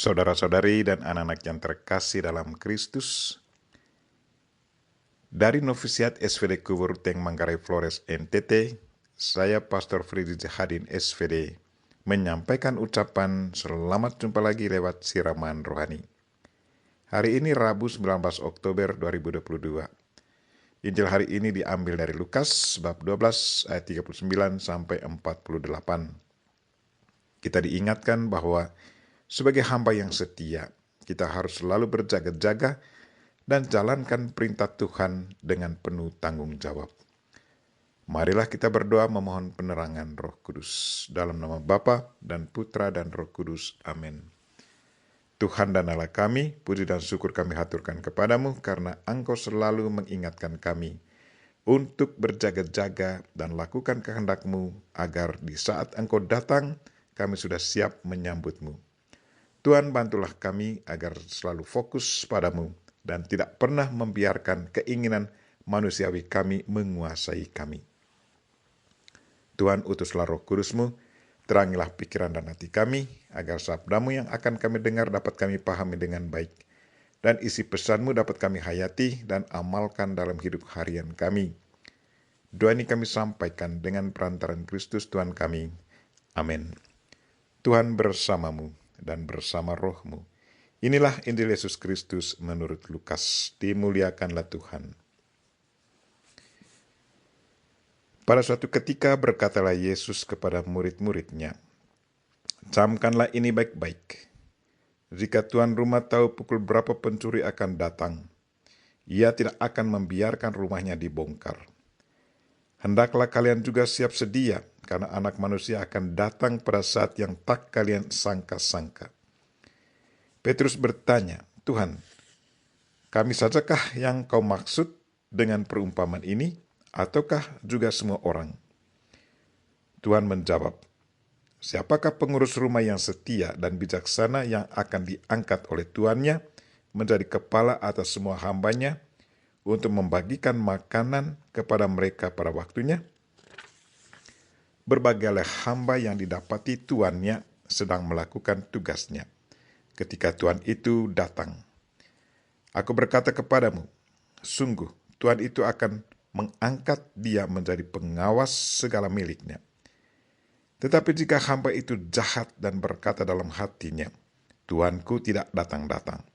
Saudara-saudari dan anak-anak yang terkasih dalam Kristus, dari Novisiat SVD Kuburuteng Manggarai Flores NTT, saya Pastor Fridzi Jahadin SVD menyampaikan ucapan selamat jumpa lagi lewat siraman rohani. Hari ini Rabu 19 Oktober 2022. Injil hari ini diambil dari Lukas bab 12 ayat 39 sampai 48. Kita diingatkan bahwa sebagai hamba yang setia, kita harus selalu berjaga-jaga dan jalankan perintah Tuhan dengan penuh tanggung jawab. Marilah kita berdoa memohon penerangan Roh Kudus. Dalam nama Bapa dan Putra dan Roh Kudus. Amin. Tuhan dan Allah kami, puji dan syukur kami haturkan kepadamu karena Engkau selalu mengingatkan kami untuk berjaga-jaga dan lakukan kehendak-Mu agar di saat Engkau datang, kami sudah siap menyambut-Mu. Tuhan, bantulah kami agar selalu fokus padamu dan tidak pernah membiarkan keinginan manusiawi kami menguasai kami. Tuhan, utuslah Roh Kudus-Mu, terangilah pikiran dan hati kami, agar sabda-Mu yang akan kami dengar dapat kami pahami dengan baik, dan isi pesan-Mu dapat kami hayati dan amalkan dalam hidup harian kami. Doa ini kami sampaikan dengan perantaran Kristus Tuhan kami. Amin. Tuhan bersamamu dan bersama rohmu. Inilah Injil Yesus Kristus menurut Lukas. Dimuliakanlah Tuhan. Pada suatu ketika berkatalah Yesus kepada murid-muridnya, "Camkanlah ini baik-baik. Jika tuan rumah tahu pukul berapa pencuri akan datang, ia tidak akan membiarkan rumahnya dibongkar. Hendaklah kalian juga siap sedia, karena Anak Manusia akan datang pada saat yang tak kalian sangka-sangka." Petrus bertanya, "Tuhan, kami sajakah yang kau maksud dengan perumpamaan ini, ataukah juga semua orang?" Tuhan menjawab, "Siapakah pengurus rumah yang setia dan bijaksana yang akan diangkat oleh tuannya menjadi kepala atas semua hambanya untuk membagikan makanan kepada mereka pada waktunya? Berbagailah hamba yang didapati tuannya sedang melakukan tugasnya ketika Tuhan itu datang. Aku berkata kepadamu, sungguh Tuhan itu akan mengangkat dia menjadi pengawas segala miliknya. Tetapi jika hamba itu jahat dan berkata dalam hatinya, Tuanku tidak datang-datang,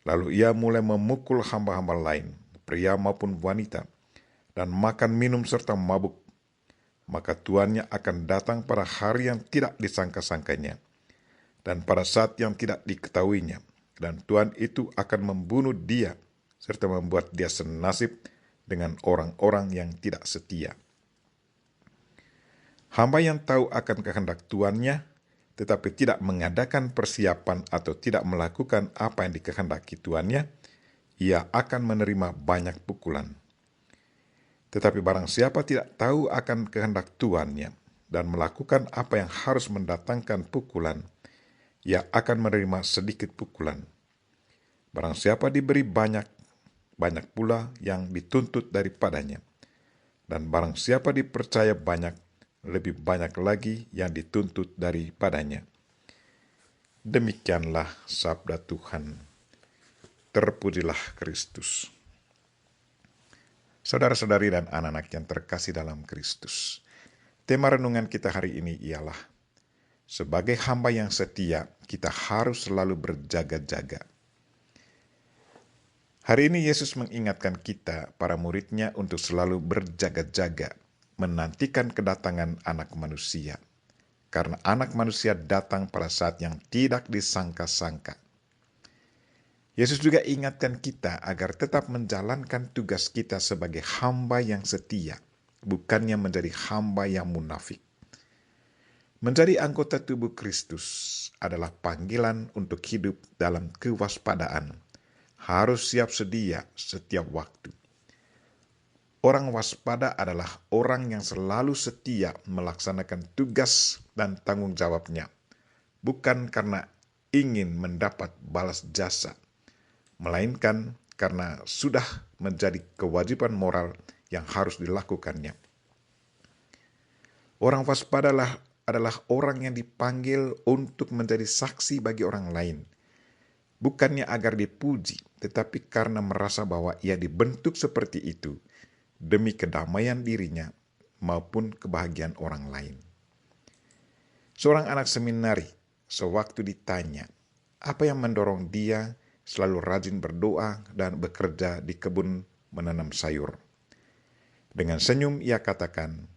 lalu ia mulai memukul hamba-hamba lain, pria maupun wanita, dan makan minum serta mabuk, maka tuannya akan datang pada hari yang tidak disangka-sangkanya, dan pada saat yang tidak diketahuinya, dan Tuhan itu akan membunuh dia, serta membuat dia senasib dengan orang-orang yang tidak setia. Hamba yang tahu akan kehendak tuannya, tetapi tidak mengadakan persiapan atau tidak melakukan apa yang dikehendaki tuannya, ia akan menerima banyak pukulan. Tetapi barang siapa tidak tahu akan kehendak tuannya dan melakukan apa yang harus mendatangkan pukulan, ia akan menerima sedikit pukulan. Barang siapa diberi banyak, banyak pula yang dituntut daripadanya. Dan barang siapa dipercaya banyak, lebih banyak lagi yang dituntut daripadanya." Demikianlah sabda Tuhan. Terpujilah Kristus. Saudara-saudari dan anak-anak yang terkasih dalam Kristus, tema renungan kita hari ini ialah, sebagai hamba yang setia, kita harus selalu berjaga-jaga. Hari ini Yesus mengingatkan kita, para muridnya, untuk selalu berjaga-jaga, menantikan kedatangan Anak Manusia. Karena Anak Manusia datang pada saat yang tidak disangka-sangka. Yesus juga ingatkan kita agar tetap menjalankan tugas kita sebagai hamba yang setia, bukannya menjadi hamba yang munafik. Menjadi anggota tubuh Kristus adalah panggilan untuk hidup dalam kewaspadaan. Harus siap sedia setiap waktu. Orang waspada adalah orang yang selalu setia melaksanakan tugas dan tanggung jawabnya, bukan karena ingin mendapat balas jasa, melainkan karena sudah menjadi kewajiban moral yang harus dilakukannya. Orang waspada adalah orang yang dipanggil untuk menjadi saksi bagi orang lain, bukannya agar dipuji, tetapi karena merasa bahwa ia dibentuk seperti itu demi kedamaian dirinya maupun kebahagiaan orang lain. Seorang anak seminari sewaktu ditanya apa yang mendorong dia selalu rajin berdoa dan bekerja di kebun menanam sayur. Dengan senyum ia katakan,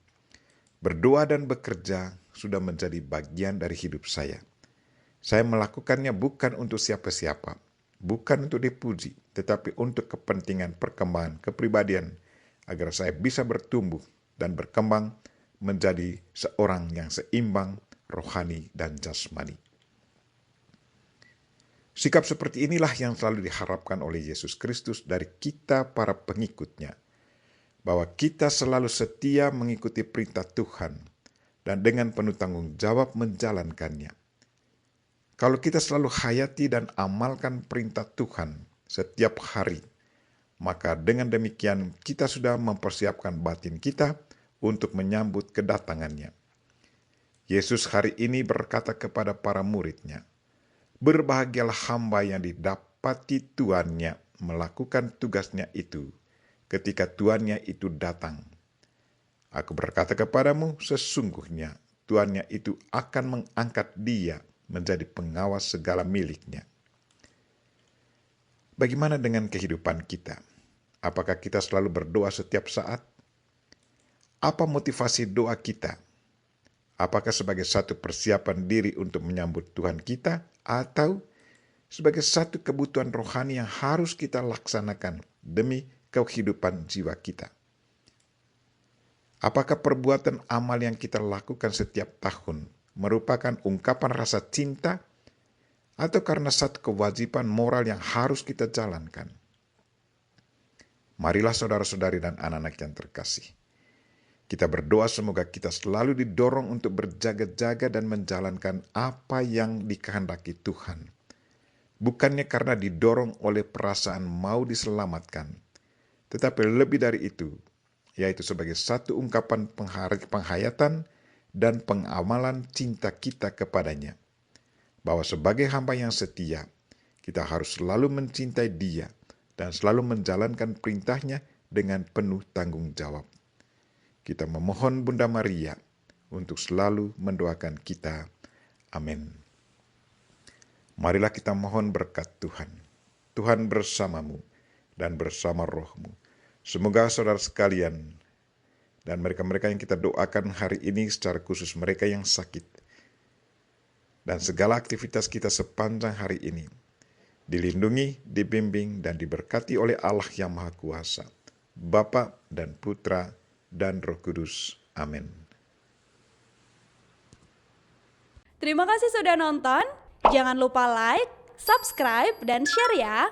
"Berdoa dan bekerja sudah menjadi bagian dari hidup saya. Saya melakukannya bukan untuk siapa-siapa, bukan untuk dipuji, tetapi untuk kepentingan perkembangan kepribadian agar saya bisa bertumbuh dan berkembang menjadi seorang yang seimbang, rohani, dan jasmani." Sikap seperti inilah yang selalu diharapkan oleh Yesus Kristus dari kita para pengikutnya, bahwa kita selalu setia mengikuti perintah Tuhan dan dengan penuh tanggung jawab menjalankannya. Kalau kita selalu hayati dan amalkan perintah Tuhan setiap hari, maka dengan demikian kita sudah mempersiapkan batin kita untuk menyambut kedatangannya. Yesus hari ini berkata kepada para murid-Nya, "Berbahagialah hamba yang didapati tuannya melakukan tugasnya itu ketika tuannya itu datang. Aku berkata kepadamu, sesungguhnya tuannya itu akan mengangkat dia menjadi pengawas segala miliknya." Bagaimana dengan kehidupan kita? Apakah kita selalu berdoa setiap saat? Apa motivasi doa kita? Apakah sebagai satu persiapan diri untuk menyambut Tuhan kita, atau sebagai satu kebutuhan rohani yang harus kita laksanakan demi kehidupan jiwa kita? Apakah perbuatan amal yang kita lakukan setiap tahun merupakan ungkapan rasa cinta, atau karena satu kewajiban moral yang harus kita jalankan? Marilah saudara-saudari dan anak-anak yang terkasih, kita berdoa semoga kita selalu didorong untuk berjaga-jaga dan menjalankan apa yang dikehendaki Tuhan. Bukannya karena didorong oleh perasaan mau diselamatkan, tetapi lebih dari itu, yaitu sebagai satu ungkapan penghayatan dan pengamalan cinta kita kepadanya. Bahwa sebagai hamba yang setia, kita harus selalu mencintai Dia dan selalu menjalankan perintahnya dengan penuh tanggung jawab. Kita memohon Bunda Maria untuk selalu mendoakan kita. Amin. Marilah kita mohon berkat Tuhan. Tuhan bersamamu dan bersama rohmu. Semoga saudara sekalian dan mereka-mereka yang kita doakan hari ini, secara khusus mereka yang sakit, dan segala aktivitas kita sepanjang hari ini dilindungi, dibimbing, dan diberkati oleh Allah yang Maha Kuasa, Bapa dan Putra dan Roh Kudus. Amin. Terima kasih sudah nonton. Jangan lupa like, subscribe, dan share ya.